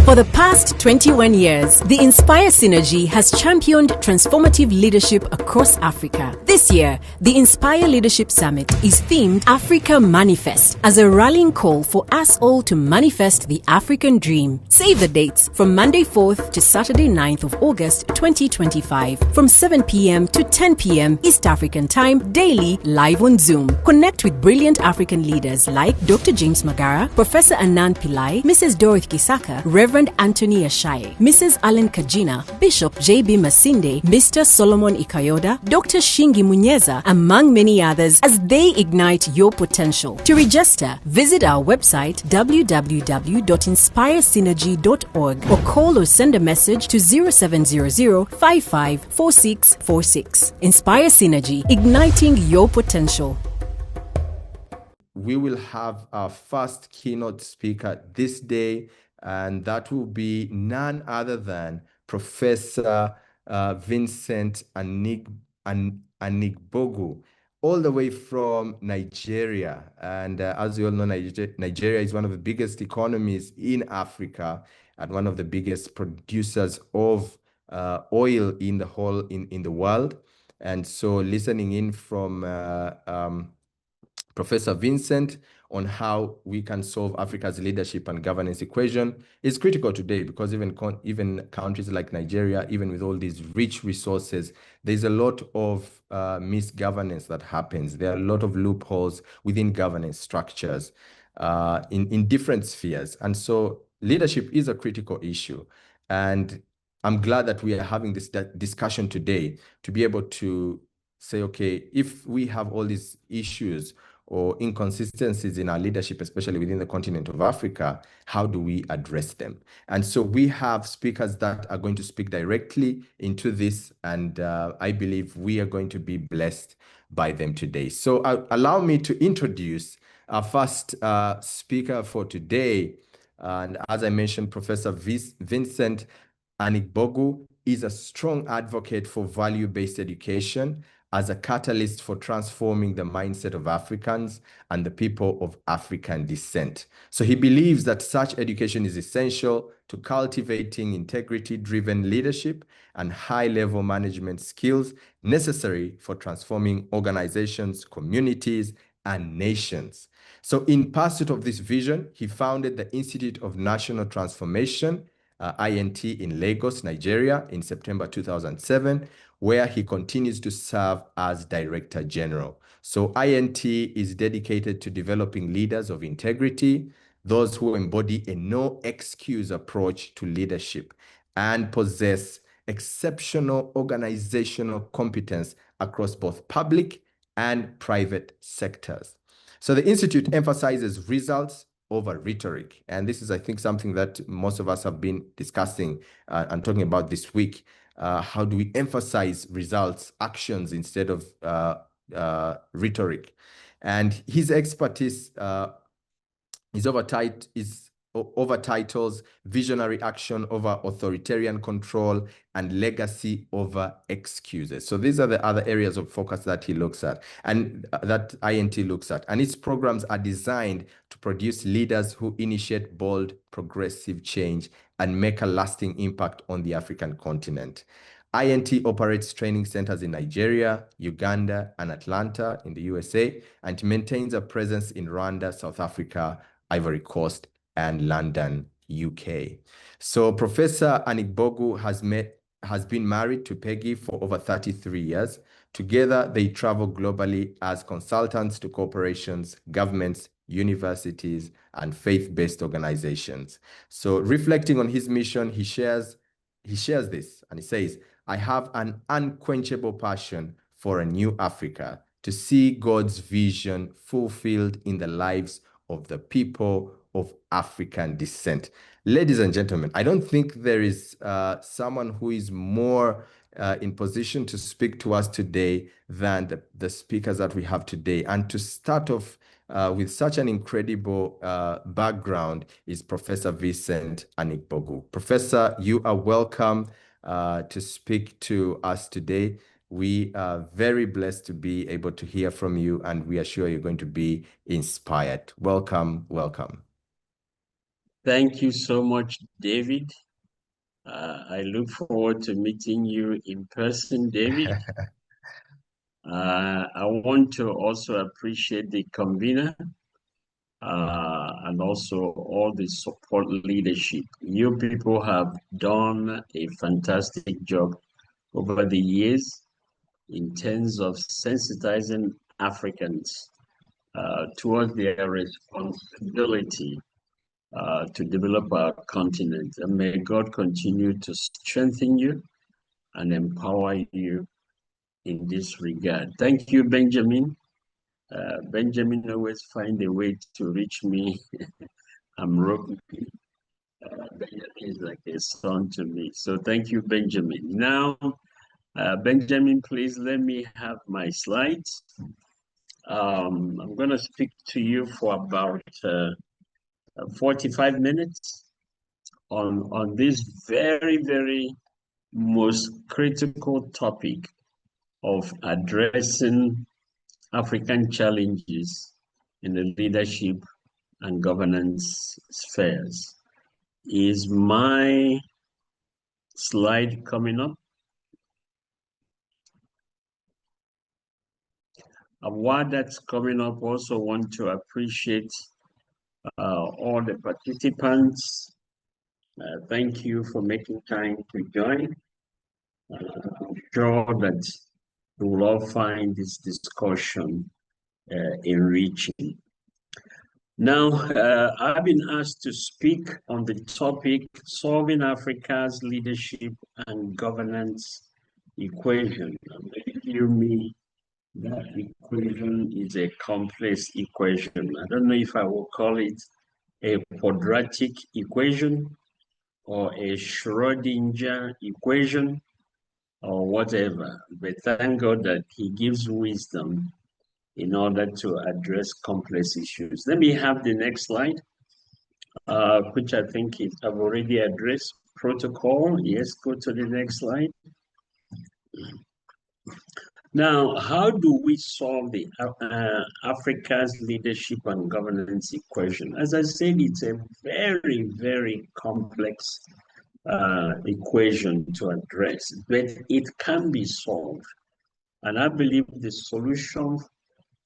For the past 21 years, the Inspire Synergy has championed transformative leadership across Africa. This year, the Inspire Leadership Summit is themed Africa Manifest as a rallying call for us all to manifest the African dream. Save the dates from Monday 4th to Saturday 9th of August 2025 from 7 p.m. to 10 p.m. East African Time daily live on Zoom. Connect with brilliant African leaders like Dr. James Magara, Professor Anand Pillai, Mrs. Dorothy Kisaka, Reverend Anthony Ashaye, Mrs. Allen Kajina, Bishop J.B. Masinde, Mr. Solomon Ikayoda, Dr. Shingi Munyeza, among many others as they ignite your potential. To register, visit our website www.inspiresynergy.org or call or send a message to 0700 554646. Inspire Synergy, igniting your potential. We will have our first keynote speaker this day, and that will be none other than Professor Vincent Anigbogu, all the way from Nigeria. And as you all know, Nigeria is one of the biggest economies in Africa and one of the biggest producers of oil in the whole in the world. And so listening in from Professor Vincent on how we can solve Africa's leadership and governance equation is critical today, because even countries like Nigeria, even with all these rich resources, there's a lot of misgovernance that happens. There are a lot of loopholes within governance structures in different spheres. And so leadership is a critical issue. And I'm glad that we are having this discussion today to be able to say, okay, if we have all these issues or inconsistencies in our leadership, especially within the continent of Africa, how do we address them? And so we have speakers that are going to speak directly into this, and I believe we are going to be blessed by them today. So allow me to introduce our first speaker for today. And as I mentioned, Professor Vincent Anigbogu is a strong advocate for value-based education as a catalyst for transforming the mindset of Africans and the people of African descent. So he believes that such education is essential to cultivating integrity-driven leadership and high-level management skills necessary for transforming organizations, communities, and nations. So in pursuit of this vision, he founded the Institute of National Transformation, INT, in Lagos, Nigeria, in September 2007, where he continues to serve as Director General. So INT is dedicated to developing leaders of integrity, those who embody a no-excuse approach to leadership and possess exceptional organizational competence across both public and private sectors. So the Institute emphasizes results over rhetoric. And this is, I think, something that most of us have been discussing and talking about this week. How do we emphasize results, actions, instead of rhetoric? And his expertise is over titles, visionary action over authoritarian control, and legacy over excuses. So these are the other areas of focus that he looks at, and that INT looks at. And its programs are designed to produce leaders who initiate bold, progressive change and make a lasting impact on the African continent. INT operates training centers in Nigeria, Uganda, and Atlanta in the USA, and maintains a presence in Rwanda, South Africa, Ivory Coast, and London, UK. So Professor Anigbogu has been married to Peggy for over 33 years. Together, they travel globally as consultants to corporations, governments, universities, and faith-based organizations. So reflecting on his mission, he shares this, and he says, "I have an unquenchable passion for a new Africa, to see God's vision fulfilled in the lives of the people of African descent." Ladies and gentlemen, I don't think there is someone who is more in position to speak to us today than the speakers that we have today. And to start off with such an incredible background is Professor Vincent Anigbogu. Professor, you are welcome to speak to us today. We are very blessed to be able to hear from you, and we are sure you're going to be inspired. Welcome, welcome. Thank you so much, David. I look forward to meeting you in person, David. I want to also appreciate the convener and also all the support leadership. You people have done a fantastic job over the years in terms of sensitizing Africans towards their responsibility to develop our continent. And may God continue to strengthen you and empower you in this regard. Thank you, Benjamin. Benjamin always find a way to reach me. I'm roping. Benjamin is like a son to me. So thank you, Benjamin. Now, Benjamin, please let me have my slides. I'm going to speak to you for about 45 minutes on this very, very most critical topic of addressing African challenges in the leadership and governance spheres. Is my slide coming up? While that's coming up, also want to appreciate all the participants. Thank you for making time to join. I'm sure that we will all find this discussion enriching. Now, I've been asked to speak on the topic solving Africa's leadership and governance equation. Believe me, that equation is a complex equation. I don't know if I will call it a quadratic equation or a Schrodinger equation or whatever, but thank God that He gives wisdom in order to address complex issues. Let me have the next slide, which I think I've already addressed. Protocol, yes, go to the next slide. Now, how do we solve the Africa's leadership and governance equation? As I said, it's a very, very complex equation to address, but it can be solved. And I believe the solution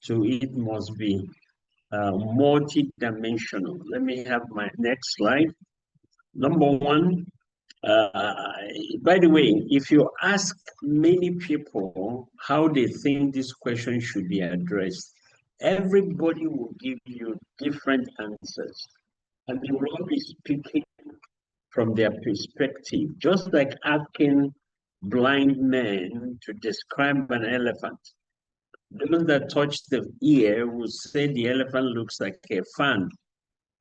to it must be multi-dimensional. Let me have my next slide. Number one, by the way, if you ask many people how they think this question should be addressed, everybody will give you different answers. And they will all be speaking from their perspective, just like asking blind men to describe an elephant. Those that touch the ear will say the elephant looks like a fan.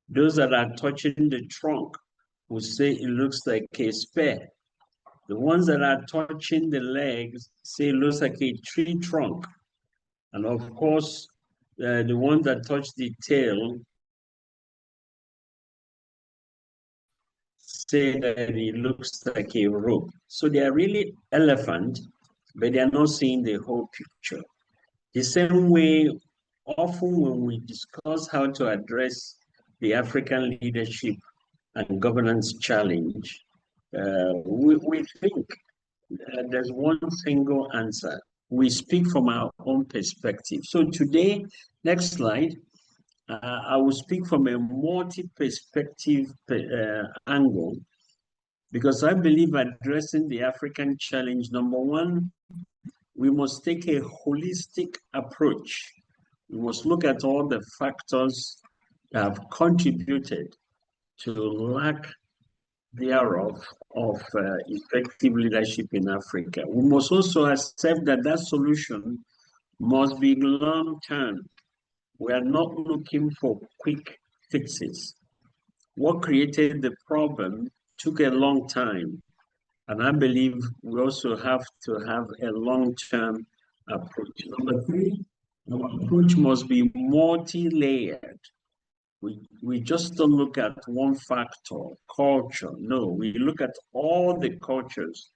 Those that are touching the trunk will say it looks like a spear. The ones that are touching the legs say it looks like a tree trunk. And of course, the ones that touch the tail say that it looks like a rope. So they are really elephant, but they are not seeing the whole picture. The same way, often when we discuss how to address the African leadership and governance challenge, we think there's one single answer. We speak from our own perspective. So today, next slide, I will speak from a multi-perspective angle, because I believe addressing the African challenge, number one, we must take a holistic approach. We must look at all the factors that have contributed to lack thereof of effective leadership in Africa. We must also accept that that solution must be long-term. We are not looking for quick fixes. What created the problem took a long time. And I believe we also have to have a long-term approach. Number three, our approach must be multi-layered. We just don't look at one factor, culture. No, we look at all the cultures.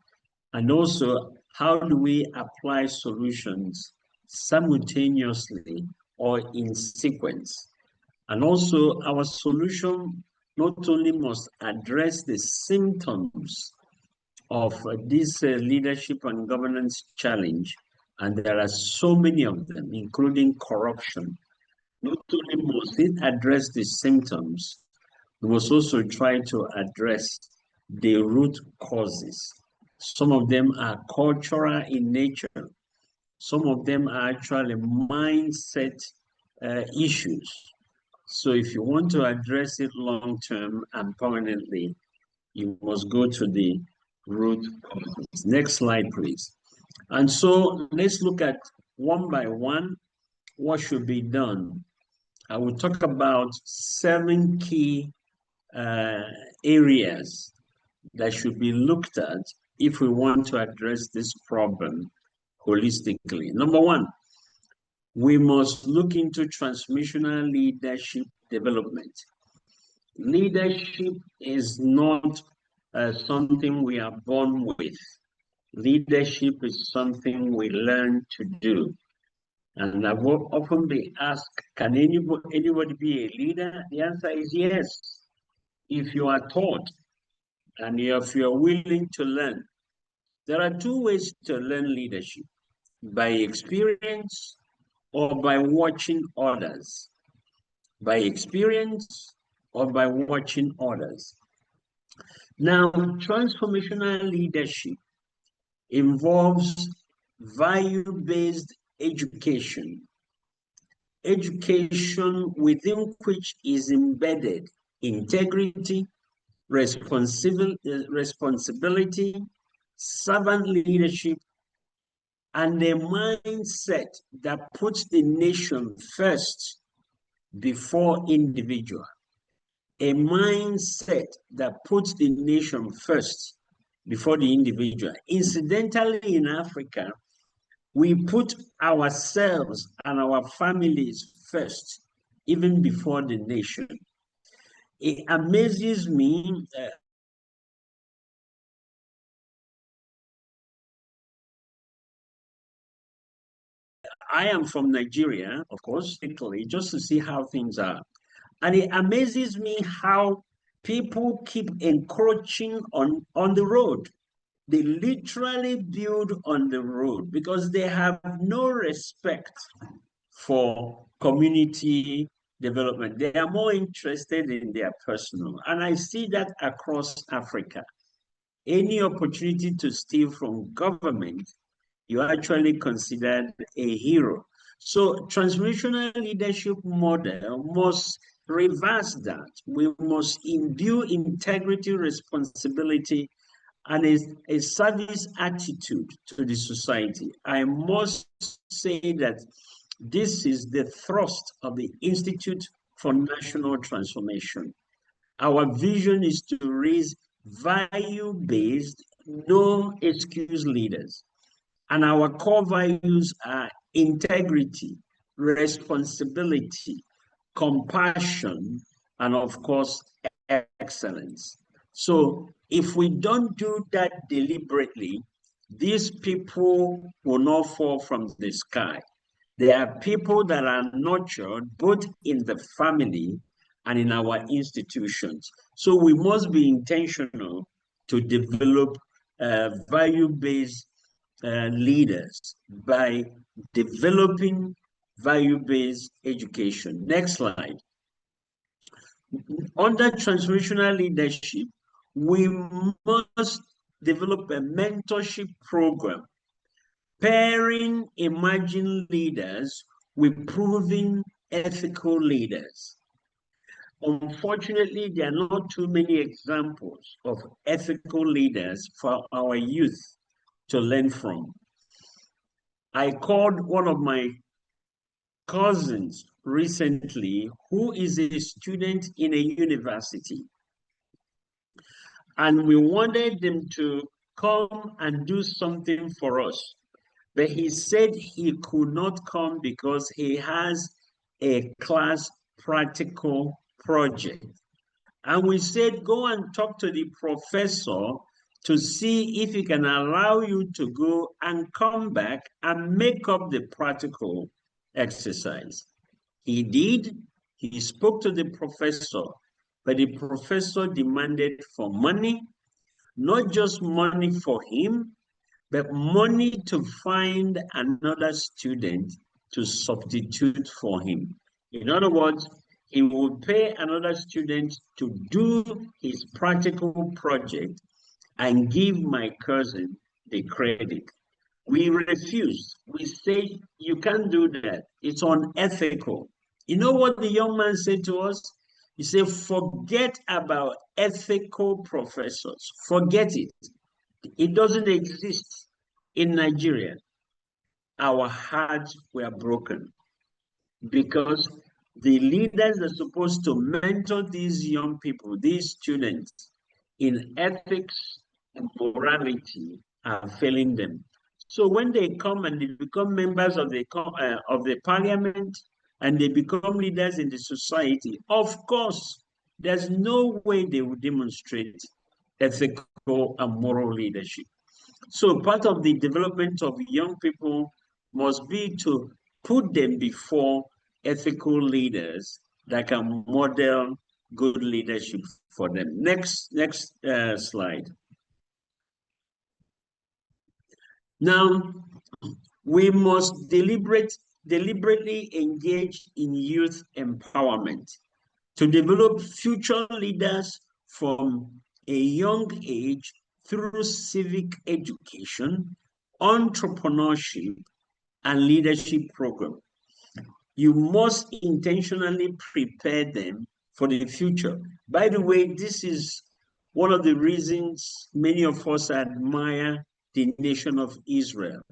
And also, how do we apply solutions simultaneously or in sequence? And also, our solution not only must address the symptoms of this leadership and governance challenge, and there are so many of them, including corruption. Not only must it address the symptoms, we must also try to address the root causes. Some of them are cultural in nature. Some of them are actually mindset issues. So if you want to address it long-term and permanently, you must go to the root causes. Next slide, please. And so let's look at one by one what should be done. I will talk about 7 key areas that should be looked at if we want to address this problem holistically. Number 1, we must look into transformational leadership development. Leadership is not something we are born with. Leadership is something we learn to do. And I've often been asked, can anybody be a leader? The answer is yes. If you are taught and if you're willing to learn. There are 2 ways to learn leadership: by experience or by watching others. By experience or by watching others. Now, transformational leadership involves value-based education. Education within which is embedded integrity, responsibility, servant leadership, and a mindset that puts the nation first before individual. A mindset that puts the nation first before the individual. Incidentally, in Africa, we put ourselves and our families first, even before the nation. It amazes me. I am from Nigeria, of course, Italy, just to see how things are. And it amazes me how people keep encroaching on the road. They literally build on the road because they have no respect for community development. They are more interested in their personal. And I see that across Africa. Any opportunity to steal from government, you're actually considered a hero. So transformational leadership model must reverse that. We must imbue integrity, responsibility, and a service attitude to the society. I must say that this is the thrust of the Institute for National Transformation. Our vision is to raise value-based, no-excuse leaders. And our core values are integrity, responsibility, compassion, and of course, excellence. So if we don't do that deliberately, these people will not fall from the sky. There are people that are nurtured both in the family and in our institutions. So we must be intentional to develop value-based leaders by developing value-based education. Next slide. Under transformational leadership, we must develop a mentorship program, pairing emerging leaders with proven ethical leaders. Unfortunately, there are not too many examples of ethical leaders for our youth to learn from. I called one of my cousins recently who is a student in a university, and we wanted them to come and do something for us, but he said he could not come because he has a class practical project. And we said, go and talk to the professor to see if he can allow you to go and come back and make up the practical exercise. He did. He spoke to the professor. but the professor demanded for money, not just money for him, but money to find another student to substitute for him. In other words, he would pay another student to do his practical project and give my cousin the credit. We refused. We say, you can't do that. It's unethical. You know what the young man said to us? He said, forget about ethical professors. Forget it. It doesn't exist in Nigeria. Our hearts were broken because the leaders are supposed to mentor these young people, these students, in ethics and morality are failing them. So when they come and they become members of the parliament and they become leaders in the society, of course, there's no way they will demonstrate ethical and moral leadership. So part of the development of young people must be to put them before ethical leaders that can model good leadership for them. Next slide. Now, we must deliberately engage in youth empowerment to develop future leaders from a young age through civic education, entrepreneurship, and leadership program. You must intentionally prepare them for the future. By the way, this is one of the reasons many of us admire the nation of Israel.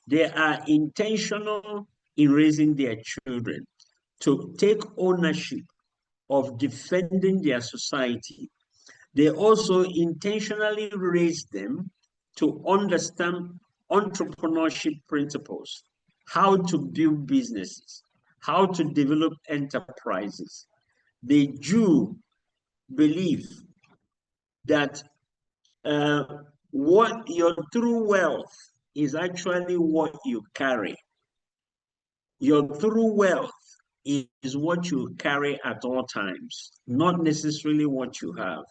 They are intentional in raising their children to take ownership of defending their society. They also intentionally raise them to understand entrepreneurship principles, how to build businesses, how to develop enterprises. The Jew believe that what your true wealth is actually what you carry. Your true wealth is what you carry at all times, not necessarily what you have.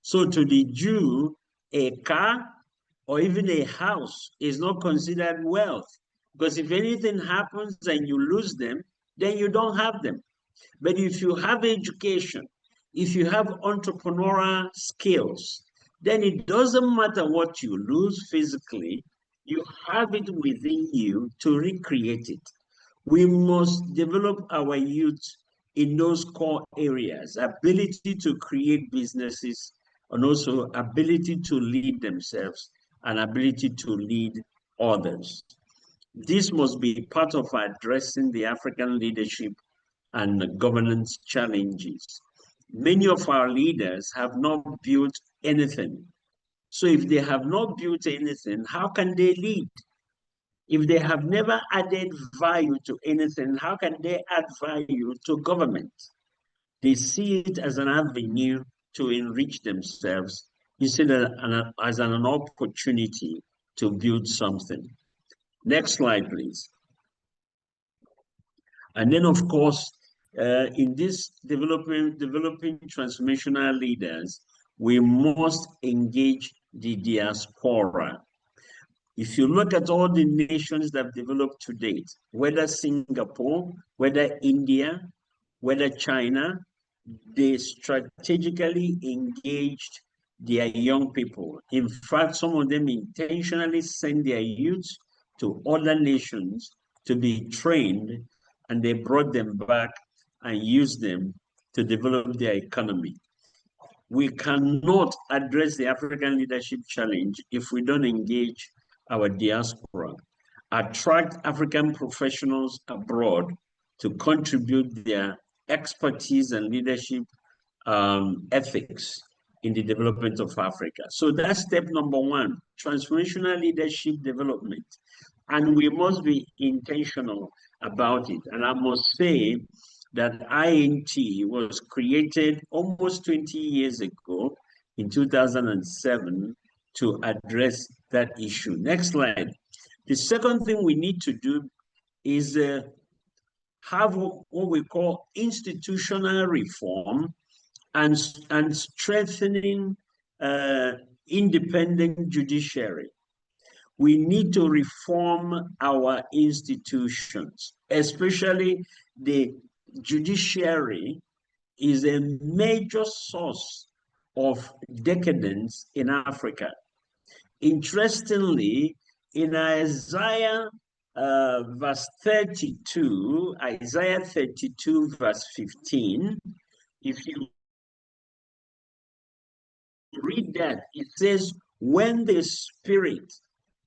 So to the Jew, a car or even a house is not considered wealth, because if anything happens and you lose them, then you don't have them. But if you have education, if you have entrepreneurial skills, then it doesn't matter what you lose physically, you have it within you to recreate it. We must develop our youth in those core areas, ability to create businesses, and also ability to lead themselves and ability to lead others. This must be part of addressing the African leadership and governance challenges. Many of our leaders have not built anything. So if they have not built anything, how can they lead? If they have never added value to anything, how can they add value to government? They see it as an avenue to enrich themselves instead of as an opportunity to build something. Next slide, please. And then, of course, in this developing transformational leaders, we must engage the diaspora. If you look at all the nations that have developed to date, whether Singapore, whether India, whether China, they strategically engaged their young people. In fact, some of them intentionally send their youth to other nations to be trained, and they brought them back and used them to develop their economy. We cannot address the African leadership challenge if we don't engage our diaspora, attract African professionals abroad to contribute their expertise and leadership ethics in the development of Africa. So that's step number one, transformational leadership development. And we must be intentional about it. And I must say that INT was created almost 20 years ago in 2007 to address that issue. Next slide. The second thing we need to do is have what we call institutional reform and strengthening independent judiciary. We need to reform our institutions, especially the judiciary is a major source of decadence in Africa. Interestingly, in Isaiah verse 32, Isaiah 32 verse 15, if you read that, it says, when the Spirit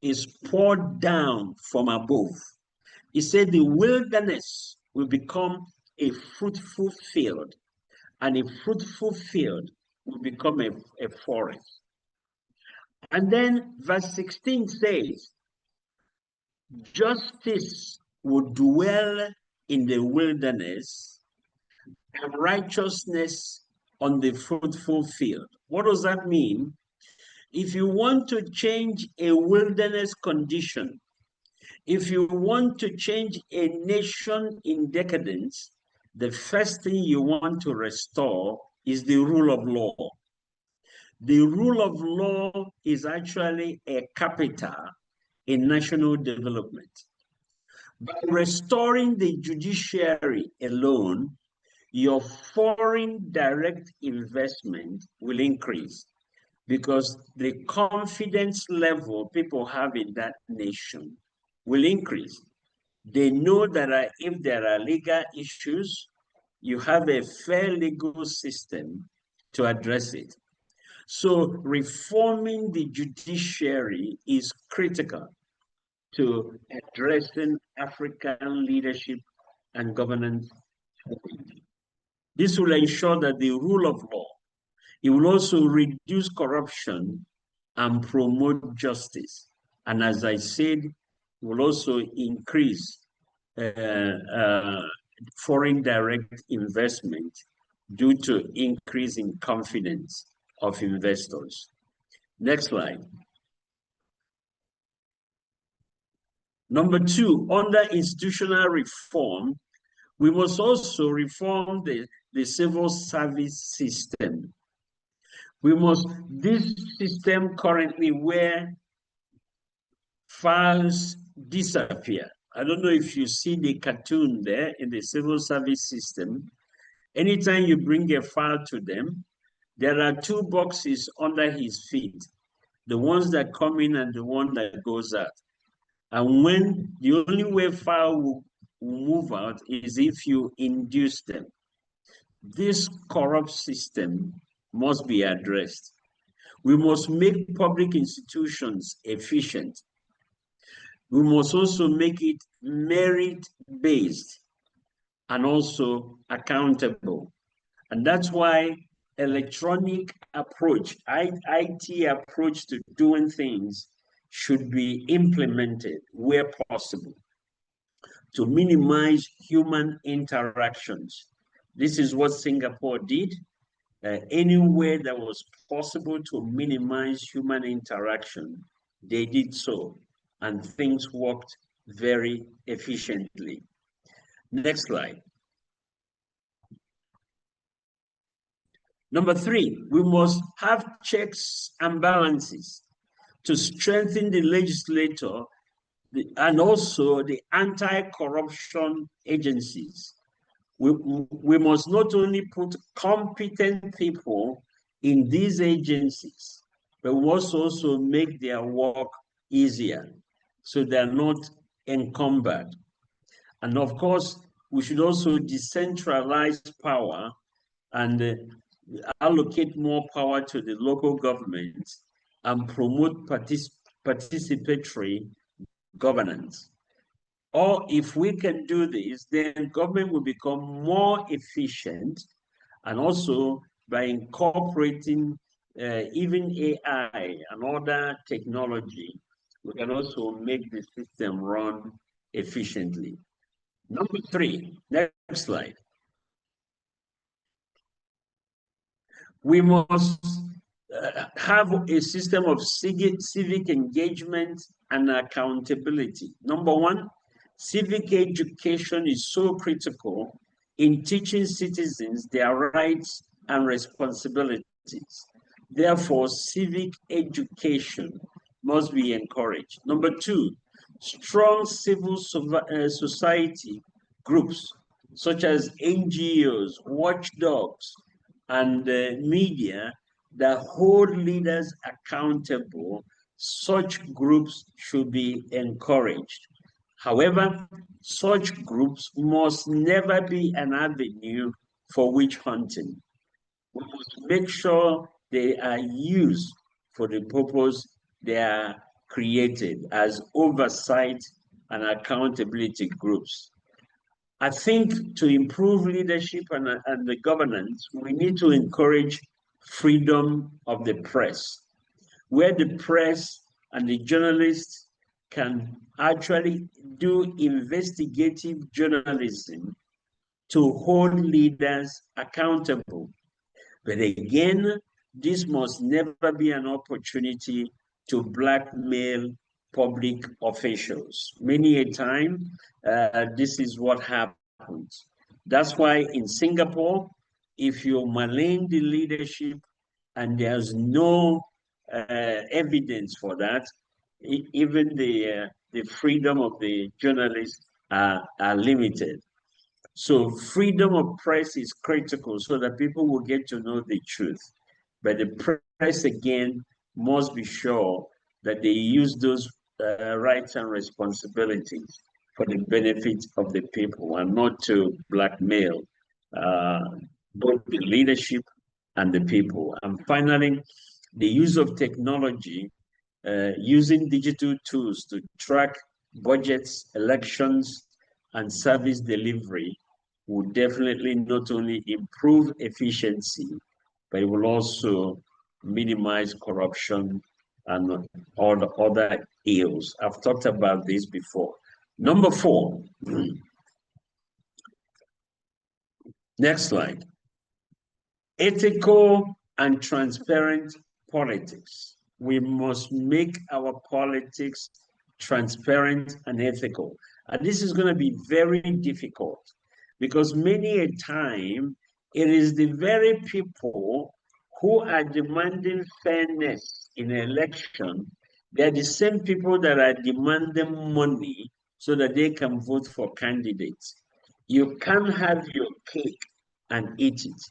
is poured down from above, it said the wilderness will become a fruitful field, and a fruitful field will become a forest. And then verse 16 says, justice will dwell in the wilderness and righteousness on the fruitful field. What does that mean? If you want to change a wilderness condition, if you want to change a nation in decadence, the first thing you want to restore is the rule of law. The rule of law is actually a capital in national development. By restoring the judiciary alone, your foreign direct investment will increase because the confidence level people have in that nation will increase. They know that if there are legal issues, you have a fair legal system to address it. So reforming the judiciary is critical to addressing African leadership and governance. This will ensure that the rule of law, it will also reduce corruption and promote justice. And as I said, will also increase foreign direct investment due to increase in confidence of investors. Next slide. Number two, under institutional reform, we must also reform the civil service system. This system currently where files disappear. I don't know if you see the cartoon there in the civil service system. Anytime you bring a file to them, there are two boxes under his feet, the ones that come in and the one that goes out. And when the only way file will move out is if you induce them. This corrupt system must be addressed. We must make public institutions efficient. We must also make it merit-based and also accountable. And that's why electronic approach, IT approach to doing things should be implemented where possible to minimize human interactions. This is what Singapore did. Anywhere that was possible to minimize human interaction, they did so, and things worked very efficiently. Next slide. Number three, we must have checks and balances to strengthen the legislator and also the anti-corruption agencies. We must not only put competent people in these agencies, but we must also make their work easier so they're not encumbered. And of course, we should also decentralize power and allocate more power to the local governments and promote participatory governance. Or if we can do this, then government will become more efficient, and also by incorporating even AI and other technology, we can also make the system run efficiently. Number three, next slide. We must have a system of civic engagement and accountability. Number one, civic education is so critical in teaching citizens their rights and responsibilities. Therefore, civic education must be encouraged. Number two, strong civil society groups such as NGOs, watchdogs, and media that hold leaders accountable. Such groups should be encouraged. However, such groups must never be an avenue for witch hunting. We must make sure they are used for the purpose they are created as oversight and accountability groups. I think to improve leadership and the governance, we need to encourage freedom of the press, where the press and the journalists can actually do investigative journalism to hold leaders accountable. But again, this must never be an opportunity to blackmail public officials. Many a time, this is what happens. That's why in Singapore, if you malign the leadership and there's no evidence for that, even the freedom of the journalists are limited. So freedom of press is critical so that people will get to know the truth. But the press, again, must be sure that they use those rights and responsibilities for the benefit of the people and not to blackmail both the leadership and the people. And finally, the use of technology, using digital tools to track budgets, elections, and service delivery will definitely not only improve efficiency, but it will also minimize corruption and all the other ills. I've talked about this before. Number four. Next slide. Ethical and transparent politics. We must make our politics transparent and ethical. And this is going to be very difficult because many a time it is the very people who are demanding fairness in an election. They're the same people that are demanding money so that they can vote for candidates. You can't have your cake and eat it.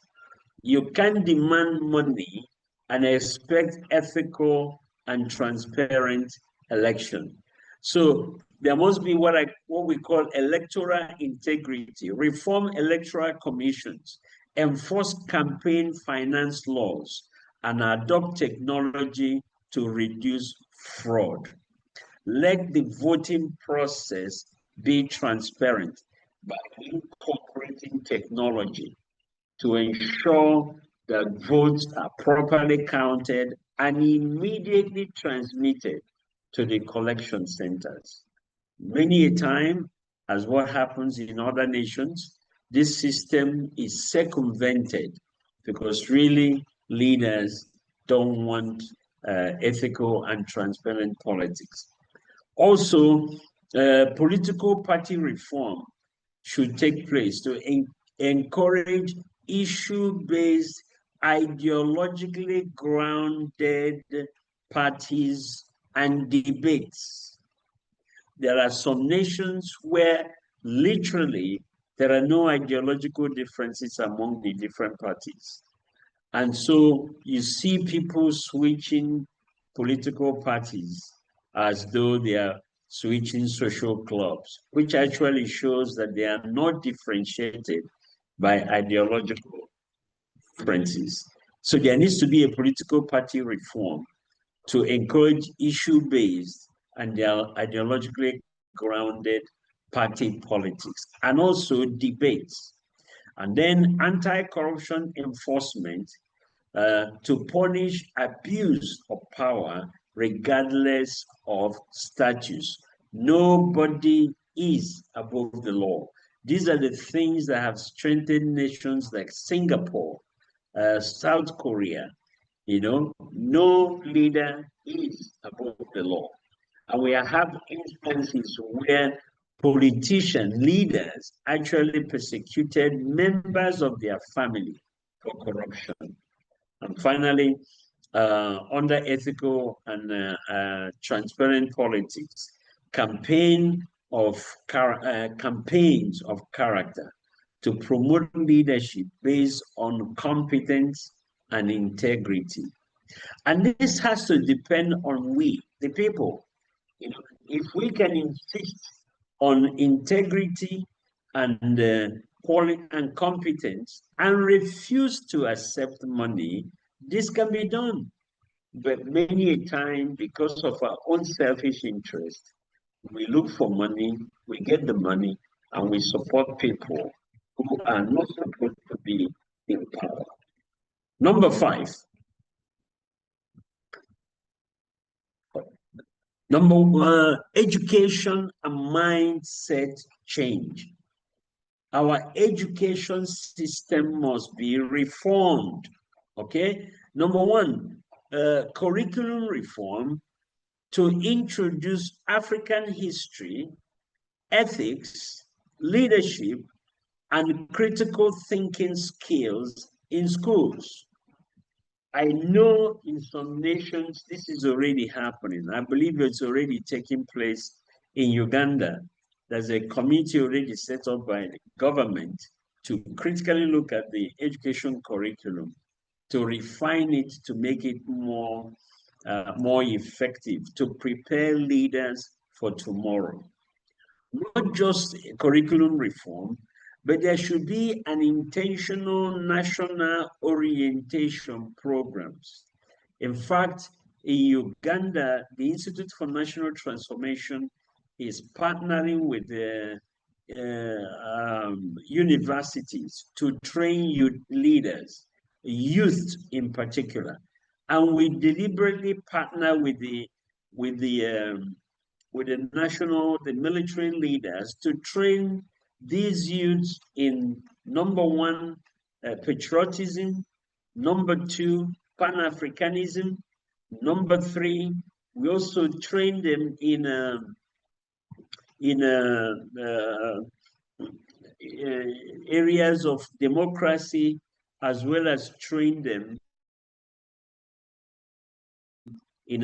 You can't demand money and expect ethical and transparent election. So there must be what we call electoral integrity, reform electoral commissions, enforce campaign finance laws, and adopt technology to reduce fraud. Let the voting process be transparent by incorporating technology to ensure that votes are properly counted and immediately transmitted to the collection centers. Many a time, as what happens in other nations, this system is circumvented because really leaders don't want ethical and transparent politics. Also, political party reform should take place to encourage issue-based, ideologically grounded parties and debates. There are some nations where literally there are no ideological differences among the different parties. And so you see people switching political parties as though they are switching social clubs, which actually shows that they are not differentiated by ideological differences. So there needs to be a political party reform to encourage issue-based and ideologically grounded party politics, and also debates. And then anti-corruption enforcement to punish abuse of power regardless of status. Nobody is above the law. These are the things that have strengthened nations like Singapore, South Korea. You know, no leader is above the law. And we have instances where politicians, leaders, actually persecuted members of their family for corruption. And finally, under ethical and transparent politics, campaigns of character to promote leadership based on competence and integrity. And this has to depend on we, the people. You know, if we can insist on integrity and quality and competence and refuse to accept money, this can be done. But many a time, because of our own selfish interest, we look for money, we get the money, and we support people who are not supposed to be in power. Number 5. Number 1, education and mindset change. Our education system must be reformed. Okay. Number 1, curriculum reform to introduce African history, ethics, leadership, and critical thinking skills in schools. I know in some nations this is already happening. I believe it's already taking place in Uganda. There's a committee already set up by the government to critically look at the education curriculum, to refine it, to make it more effective, to prepare leaders for tomorrow. Not just curriculum reform, but there should be an intentional national orientation programs. In fact, in Uganda, the Institute for National Transformation is partnering with the universities to train youth leaders, youth in particular. And we deliberately partner with the military leaders to train these youths in number 1, patriotism, number 2, Pan-Africanism, number 3, we also train them in areas of democracy, as well as train them in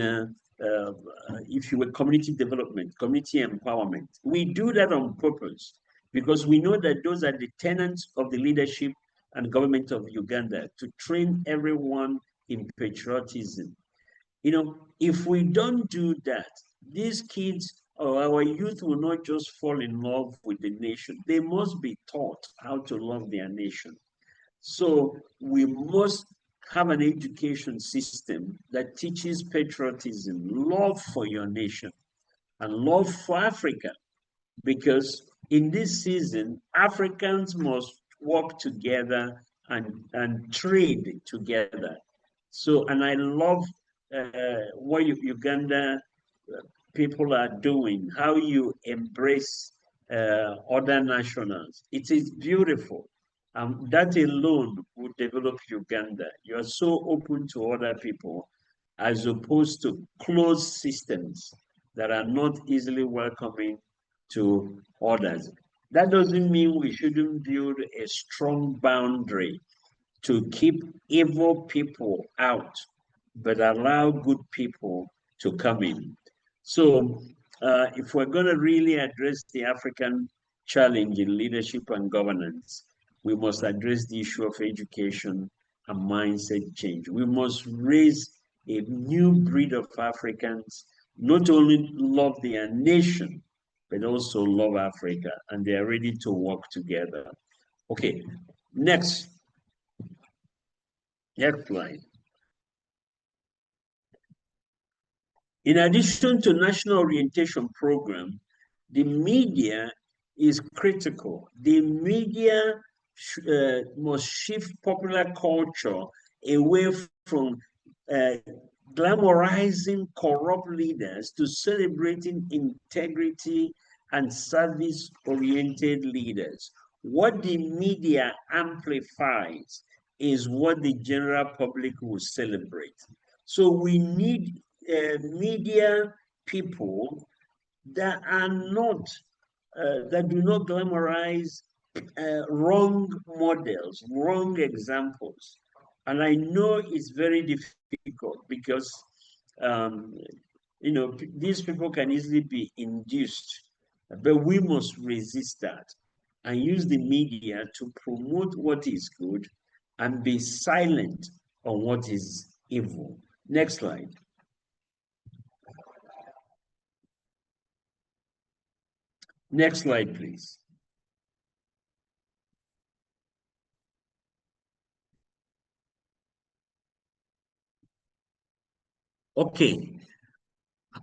if you will, community development, community empowerment. We do that on purpose because we know that those are the tenets of the leadership and government of Uganda, to train everyone in patriotism. You know, if we don't do that, these kids or our youth will not just fall in love with the nation. They must be taught how to love their nation. So we must have an education system that teaches patriotism, love for your nation, and love for Africa. Because in this season, Africans must work together and trade together. So, and I love what Uganda people are doing, how you embrace other nationals. It is beautiful. That alone would develop Uganda. You are so open to other people as opposed to closed systems that are not easily welcoming to others. That doesn't mean we shouldn't build a strong boundary to keep evil people out, but allow good people to come in. So if we're going to really address the African challenge in leadership and governance, we must address the issue of education and mindset change. We must raise a new breed of Africans, not only love their nation, but also love Africa, and they are ready to work together. Okay, next slide. In addition to national orientation program, the media is critical. The media must shift popular culture away from glamorizing corrupt leaders to celebrating integrity and service-oriented leaders. What the media amplifies is what the general public will celebrate. So we need media people that are not, that do not glamorize wrong models, wrong examples. And I know it's very difficult because, um, these people can easily be induced, but we must resist that and use the media to promote what is good and be silent on what is evil. Next slide. Next slide, please. Okay.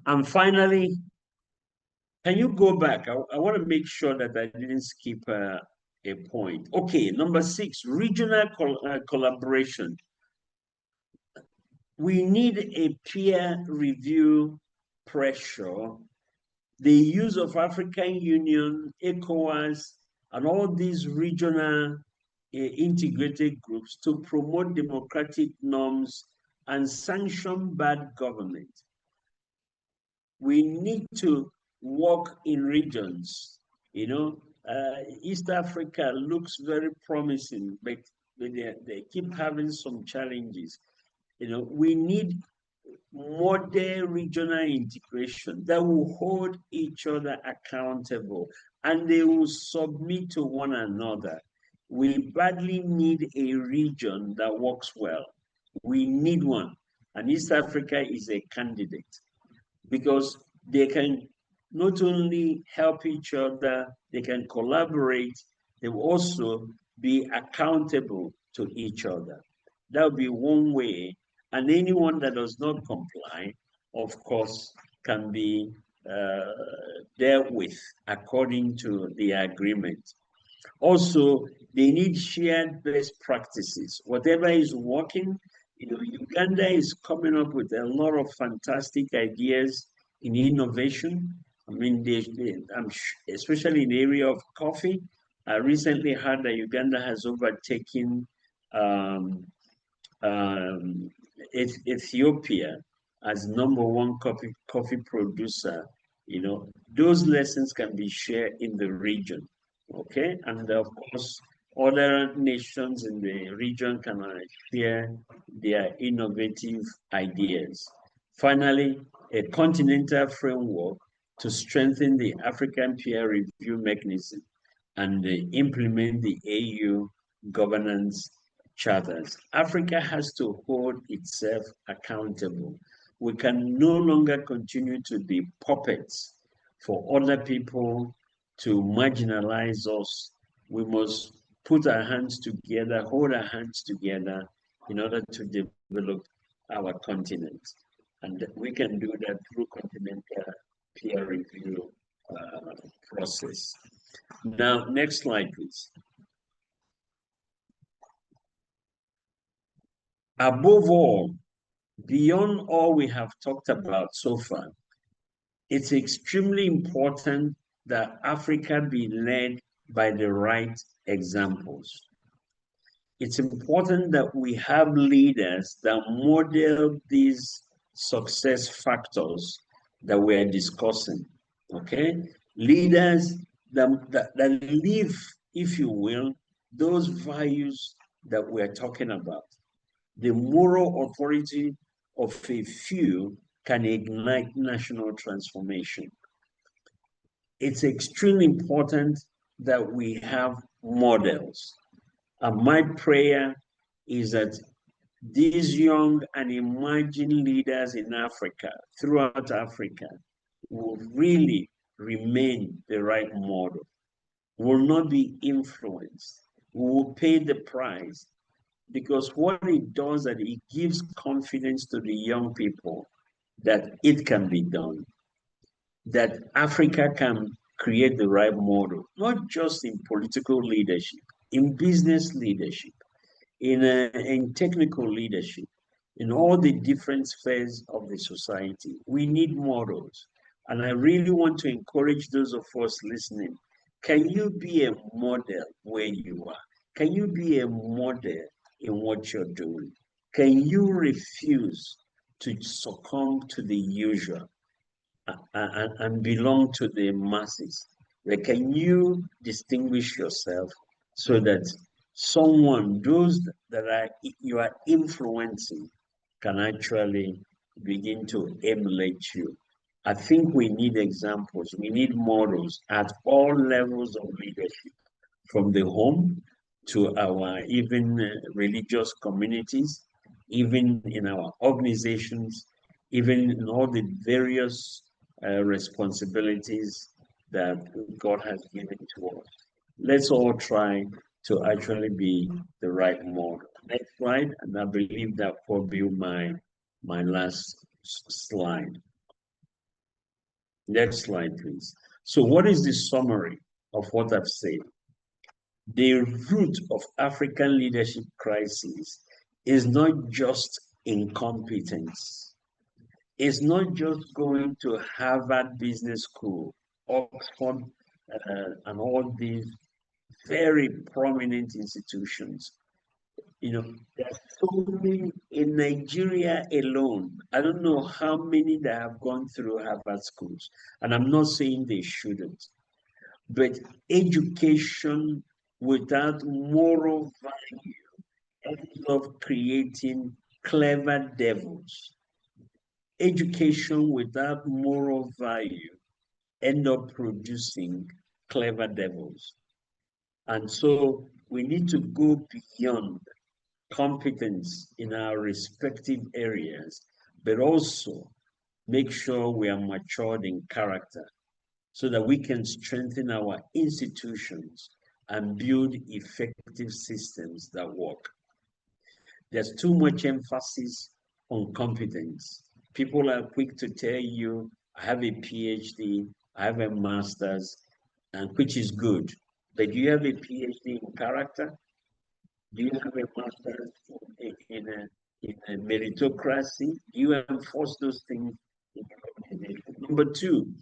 And finally, can you go back? I want to make sure that I didn't skip a point. Okay, number 6, regional collaboration. We need a peer review pressure. The use of African Union, ECOWAS, and all these regional integrated groups to promote democratic norms and sanction bad government. We need to work in regions. East Africa looks very promising, but they keep having some challenges. We need modern regional integration that will hold each other accountable and they will submit to one another. We badly need a region that works well. We need one. And East Africa is a candidate because they can not only help each other, they can collaborate, they will also be accountable to each other. That would be one way. And anyone that does not comply, of course, can be dealt with according to the agreement. Also, they need shared best practices. Whatever is working, Uganda is coming up with a lot of fantastic ideas in innovation. I mean, especially in the area of coffee. I recently heard that Uganda has overtaken Ethiopia as #1 coffee producer. Those lessons can be shared in the region. Okay, and of course, other nations in the region can share their innovative ideas. Finally, a continental framework to strengthen the African peer review mechanism and implement the AU governance charters. Africa has to hold itself accountable. We can no longer continue to be puppets for other people to marginalize us. We must put our hands together, hold our hands together in order to develop our continent. And we can do that through continental peer review process. Now, next slide, please. Above all, beyond all we have talked about so far, it's extremely important that Africa be led by the right examples. It's important that we have leaders that model these success factors that we're discussing, okay? Leaders that live, if you will, those values that we're talking about. The moral authority of a few can ignite national transformation. It's extremely important that we have models. And my prayer is that these young and emerging leaders in Africa, throughout Africa, will really remain the right model, will not be influenced, will pay the price, because what it does is that it gives confidence to the young people that it can be done, that Africa can create the right model, not just in political leadership, in business leadership, in technical leadership, in all the different spheres of the society. We need models. And I really want to encourage those of us listening. Can you be a model where you are? Can you be a model in what you're doing? Can you refuse to succumb to the usual and belong to the masses? Like, can you distinguish yourself so that those that you are influencing, can actually begin to emulate you? I think we need examples. We need models at all levels of leadership, from the home to our even religious communities, even in our organizations, even in all the various responsibilities that God has given to us. Let's all try to actually be the right model. Next slide, and I believe that will be my last slide. Next slide, please. So what is the summary of what I've said? The root of African leadership crisis is not just incompetence. It's not just going to Harvard Business School, Oxford, and all these very prominent institutions. You know, there's so many in Nigeria alone. I don't know how many that have gone through Harvard schools, and I'm not saying they shouldn't, but education without moral value ends up creating clever devils. Education without moral value end up producing clever devils. And so we need to go beyond competence in our respective areas, but also make sure we are matured in character so that we can strengthen our institutions and build effective systems that work. There's too much emphasis on competence. People are quick to tell you, I have a PhD, I have a master's, and which is good. But do you have a PhD in character? Do you have a master's in a meritocracy? Do you enforce those things in your organization? Number two,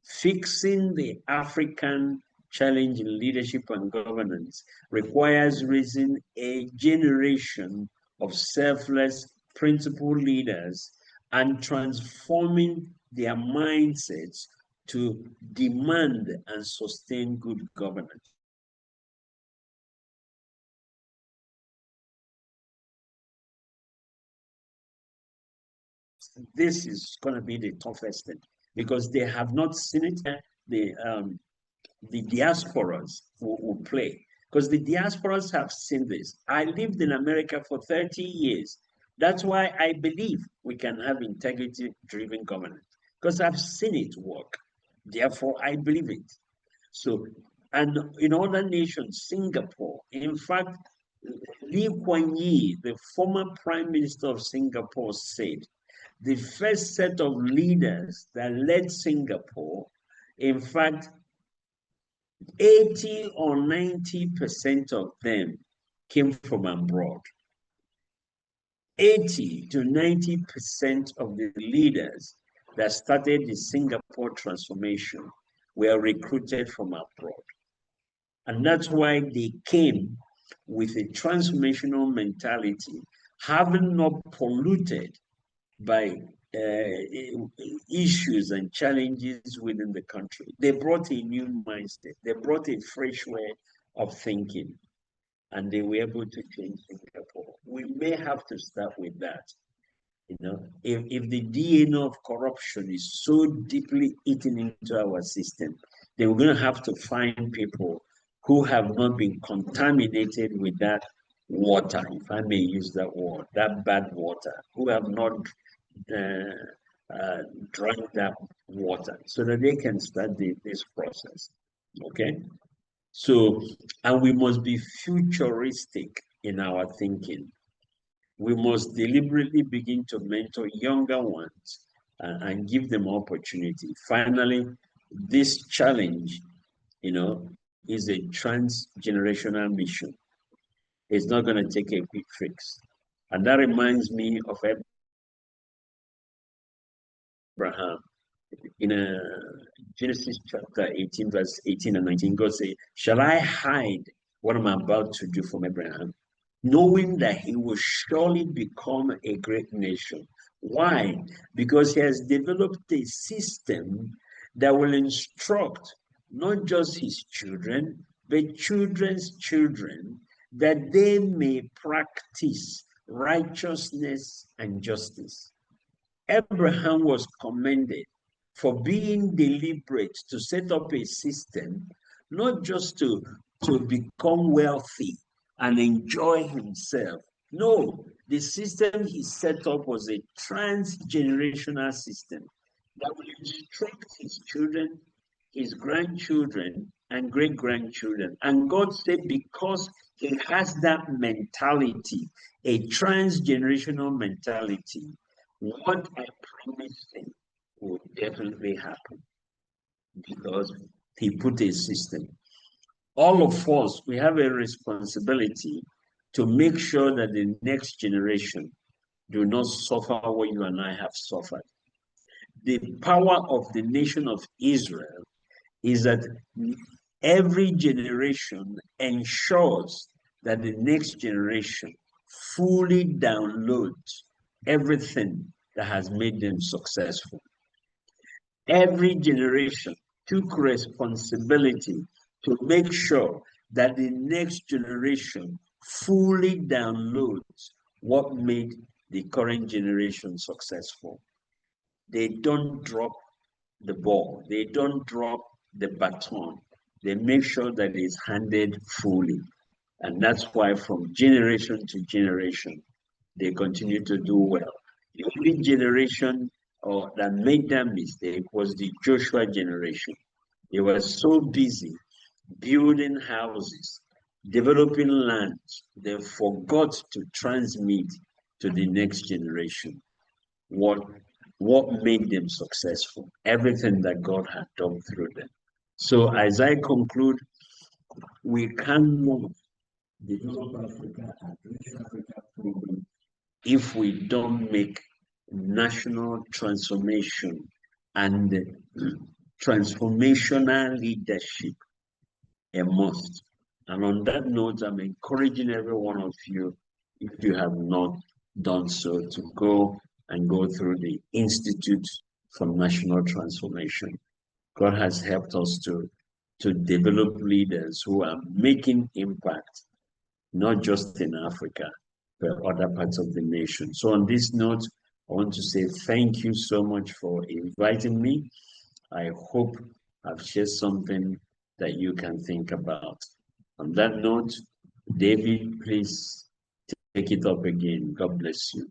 fixing the African challenge in leadership and governance requires raising a generation of selfless, principled leaders and transforming their mindsets to demand and sustain good governance. This is going to be the toughest thing because they have not seen it. The diasporas will play because the diasporas have seen this. I lived in America for 30 years. That's why I believe we can have integrity-driven governance because I've seen it work. Therefore, I believe it. So, and in other nations, Singapore, in fact, Lee Kuan Yew, the former Prime Minister of Singapore, said the first set of leaders that led Singapore, in fact, 80 or 90% of them came from abroad. 80 to 90% of the leaders that started the Singapore transformation were recruited from abroad. And that's why they came with a transformational mentality, having not polluted by issues and challenges within the country. They brought a new mindset. They brought a fresh way of thinking, and they were able to change Singapore. We may have to start with that. You know, if the DNA of corruption is so deeply eaten into our system, then we're going to have to find people who have not been contaminated with that water, if I may use that word, that bad water, who have not drank that water so that they can start this process. Okay? So, and we must be futuristic in our thinking. We must deliberately begin to mentor younger ones and give them opportunity. Finally, this challenge, you know, is a trans-generational mission. It's not going to take a quick fix. And that reminds me of Abraham. In Genesis chapter 18, verse 18 and 19, God says, shall I hide what I'm about to do from Abraham, knowing that he will surely become a great nation? Why? Because he has developed a system that will instruct not just his children, but children's children, that they may practice righteousness and justice. Abraham was commended for being deliberate to set up a system, not just to become wealthy and enjoy himself. No, the system he set up was a transgenerational system that will instruct his children, his grandchildren, and great grandchildren. And God said, because he has that mentality, a transgenerational mentality, what I promised him will definitely happen, because he put a system. All of us, we have a responsibility to make sure that the next generation do not suffer what you and I have suffered. The power of the nation of Israel is that every generation ensures that the next generation fully downloads everything that has made them successful. Every generation took responsibility to make sure that the next generation fully downloads what made the current generation successful. They don't drop the ball. They don't drop the baton. They make sure that it's handed fully. And that's why from generation to generation, they continue to do well. The only generation that made that mistake was the Joshua generation. They were so busy building houses, developing land, they forgot to transmit to the next generation what made them successful, everything that God had done through them. So as I conclude, we cannot develop Africa and reach Africa program if we don't make national transformation and transformational leadership a must. And on that note, I'm encouraging every one of you, if you have not done so, to go through the Institute for National Transformation. God has helped us to develop leaders who are making impact, not just in Africa, but other parts of the nation. So on this note, I want to say thank you so much for inviting me. I hope I've shared something that you can think about. On that note, David, please take it up again. God bless you.